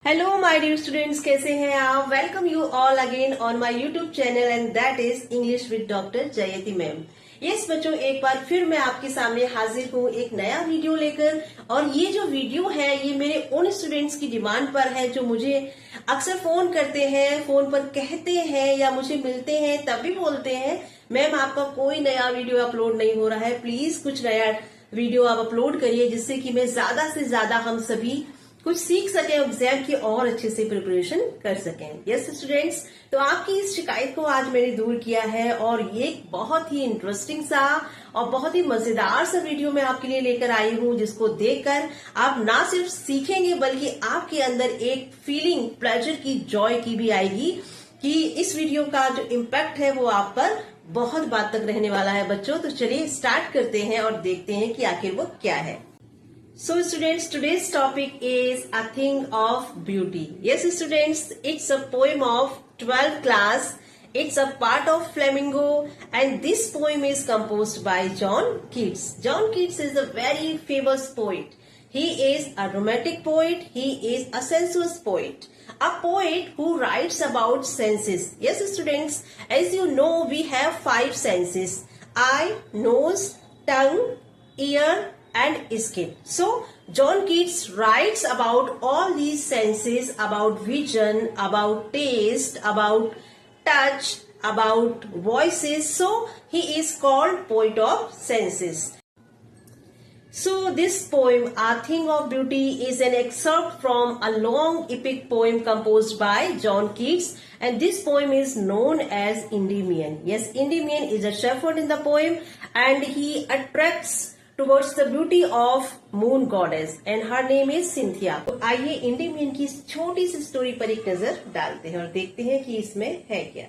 Hello my dear students, कैसे हैं आप। Welcome you all again on my YouTube channel and that is English with doctor जयति ma'am. Yes बच्चों, एक बार फिर मैं आपके सामने हाजिर हूँ एक नया वीडियो लेकर। और ये जो वीडियो है ये मेरे उन स्टूडेंट्स की डिमांड पर है जो मुझे अक्सर फोन करते हैं, फोन पर कहते हैं या मुझे मिलते हैं तब भी बोलते हैं मैम आपका कोई नया वीडियो अपलोड नहीं हो रहा है, प्लीज कुछ नया वीडियो आप अपलोड करिए जिससे कि मैं ज्यादा से ज्यादा हम सभी कुछ सीख सकें, एग्जाम की और अच्छे से प्रिपरेशन कर सकें। यस स्टूडेंट्स, तो आपकी इस शिकायत को आज मैंने दूर किया है और ये बहुत ही इंटरेस्टिंग सा और बहुत ही मजेदार सा वीडियो मैं आपके लिए लेकर आई हूँ जिसको देखकर आप ना सिर्फ सीखेंगे बल्कि आपके अंदर एक फीलिंग, प्लेजर की, जॉय की भी आएगी कि इस वीडियो का जो इम्पैक्ट है वो आप पर बहुत बात तक रहने वाला है बच्चों। तो चलिए स्टार्ट करते हैं और देखते हैं कि आखिर वो क्या है। So students, today's topic is A Thing of Beauty. Yes students, it's a poem of 12th class. It's a part of Flamingo and this poem is composed by John Keats. John Keats is a very famous poet. He is a romantic poet. He is a sensuous poet. A poet who writes about senses. Yes students, as you know we have 5 senses. Eye, nose, tongue, ear, and skin. So John Keats writes about all these senses, about vision, about taste, about touch, about voices. So he is called poet of senses. So this poem, A Thing of Beauty, is an excerpt from a long epic poem composed by John Keats, and this poem is known as Endymion. Yes, Endymion is a shepherd in the poem and he attracts towards the beauty of moon goddess and her name is Cynthia. तो आइए इंडिमियन की छोटी सी story पर एक नजर डालते हैं और देखते हैं कि इसमें है क्या।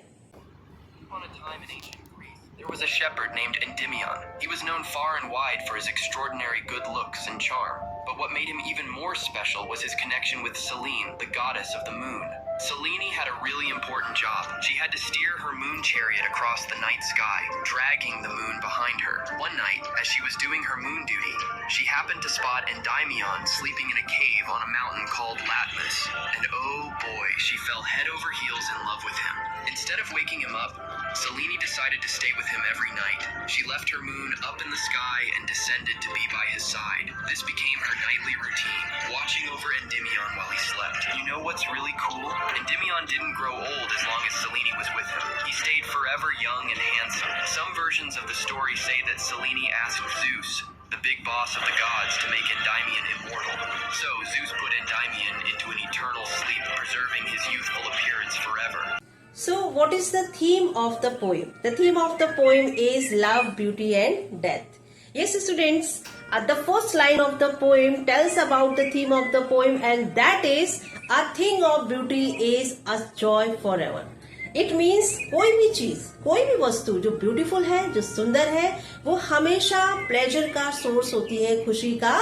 Upon a time in ancient Greece, there was a shepherd named Endymion. He was known far and wide for his extraordinary good looks and charm. But what made him even more special was his connection with Selene, the goddess of the moon. Selene had a really important job. She had to steer her moon chariot across the night sky, dragging the moon behind her. One night, as she was doing her moon duty, she happened to spot Endymion sleeping in a cave on a mountain called Latmus. And oh boy, she fell head over heels in love with him. Instead of waking him up, Selene decided to stay with him every night. She left her moon up in the sky and descended to be by his side. This became her nightly routine, watching over Endymion while he slept. You know what's really cool? Endymion didn't grow old as long as Selene was with him. He stayed forever young and handsome. Some versions of the story say that Selene asked Zeus, the big boss of the gods, to make Endymion immortal. So Zeus put Endymion into an eternal sleep, preserving his youthful appearance forever. So what is the theme of the poem? The theme of the poem is love, beauty and death. Yes students, the first line of the poem tells about the theme of the poem and that is a thing of beauty is a joy forever. It means कोई भी चीज, कोई भी वस्तु जो beautiful है, जो सुंदर है, वो हमेशा प्लेजर का सोर्स होती है, खुशी का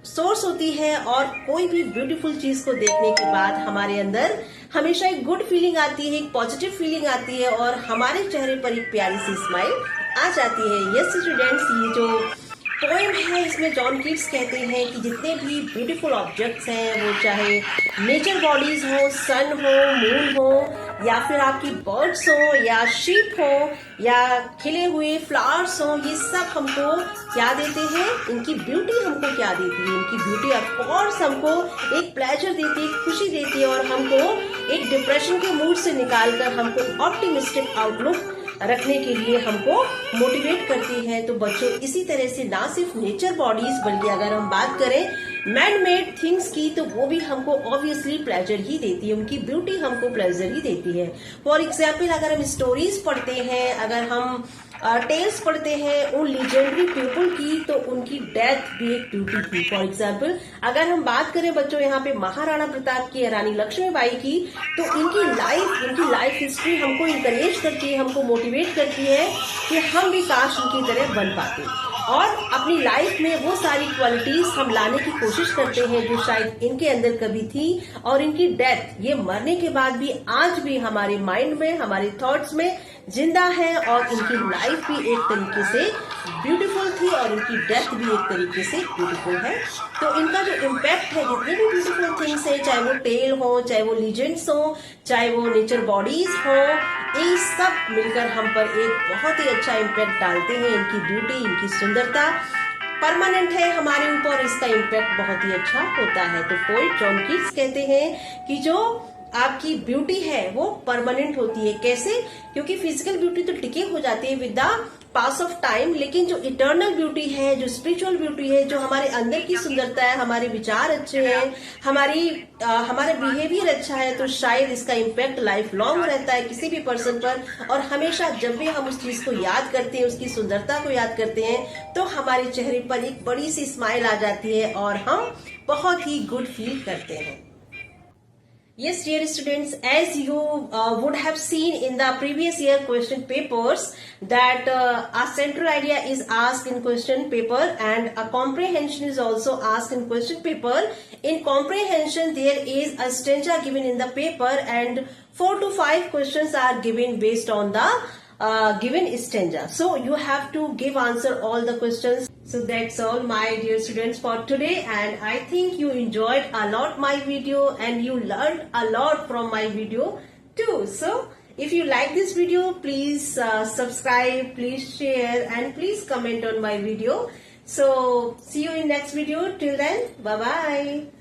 सोर्स होती है। और कोई भी ब्यूटीफुल चीज को देखने के बाद हमारे अंदर हमेशा एक गुड फीलिंग आती है, एक पॉजिटिव फीलिंग आती है और हमारे चेहरे पर एक प्यारी सी स्माइल आ जाती है। यस स्टूडेंट्स, ये जो पोएम है इसमें जॉन कीट्स कहते हैं कि जितने भी ब्यूटीफुल ऑब्जेक्ट्स हैं, वो चाहे नेचर बॉडीज हो, सन हो, मून हो, या फिर आपकी बर्ड्स हो, या शीप हो, या खिले हुए फ्लावर्स हो, ये सब हमको क्या देते हैं, इनकी ब्यूटी हमको क्या देती है। इनकी ब्यूटी ऑफकोर्स हमको एक प्लेजर देती है, खुशी देती है और हमको एक डिप्रेशन के मूड से निकालकर हमको ऑप्टिमिस्टिक आउटलुक रखने के लिए हमको मोटिवेट करती है। तो बच्चों, इसी तरह से ना सिर्फ नेचर बॉडीज बल्कि अगर हम बात करें मैन मेड थिंग्स की तो वो भी हमको ऑब्वियसली प्लेजर ही देती है, उनकी ब्यूटी हमको प्लेजर ही देती है। फॉर एग्जाम्पल, अगर हम स्टोरीज पढ़ते हैं, अगर हम टेल्स पढ़ते हैं उन लीजेंडरी पीपल की, तो उनकी डेथ भी एक ब्यूटी थी। फॉर एग्जाम्पल, अगर हम बात करें बच्चों यहाँ पे महाराणा प्रताप की, रानी लक्ष्मीबाई की, तो इनकी लाइफ हिस्ट्री हमको इंकरेज करती है, हमको मोटिवेट करती है कि हम भी काश उनकी तरह बन पाते। और अपनी लाइफ में वो सारी क्वालिटीज हम लाने की कोशिश करते हैं जो शायद इनके अंदर कभी थी, और इनकी डेथ ये मरने के बाद भी आज भी हमारे माइंड में, हमारे थॉट्स में जिंदा है, और इनकी लाइफ भी एक तरीके से ब्यूटीफुल थी और इनकी डेथ भी एक तरीके से ब्यूटीफुल है। तो इनका जो इम्पैक्ट है, जितने भी ब्यूटीफुल थिंग्स है, चाहे वो टेल हो, चाहे वो लीजेंड्स हो, चाहे वो नेचर बॉडीज हो, ये सब मिलकर हम पर एक बहुत ही अच्छा इम्पैक्ट डालते हैं। इनकी ब्यूटी, इनकी सुंदरता परमानेंट है हमारे ऊपर, इसका इम्पैक्ट बहुत ही अच्छा होता है। तो पोएट जॉन कीट्स कहते हैं कि जो आपकी ब्यूटी है वो परमानेंट होती है। कैसे? क्योंकि फिजिकल ब्यूटी तो टिके हो जाती है with the pass of time, लेकिन जो इटर्नल ब्यूटी है, जो स्पिरिचुअल ब्यूटी है, जो हमारे अंदर की सुंदरता है, हमारे विचार अच्छे हैं, हमारा बिहेवियर अच्छा है, तो शायद इसका इम्पैक्ट लाइफ लॉन्ग रहता है किसी भी पर्सन पर। और हमेशा जब भी हम उस चीज को याद करते हैं, उसकी सुंदरता को याद करते हैं, तो हमारे चेहरे पर एक बड़ी सी स्माइल आ जाती है और हम बहुत ही गुड फील करते हैं। Yes, dear students, as you would have seen in the previous year question papers that a central idea is asked in question paper and a comprehension is also asked in question paper. In comprehension, there is a stanza given in the paper and 4 to 5 questions are given based on the given stanza. So you have to give answer all the questions. So that's all, my dear students, for today, and I think you enjoyed a lot my video and you learned a lot from my video too. So if you like this video, please subscribe, please share, and please comment on my video. So see you in next video. Till then, bye bye.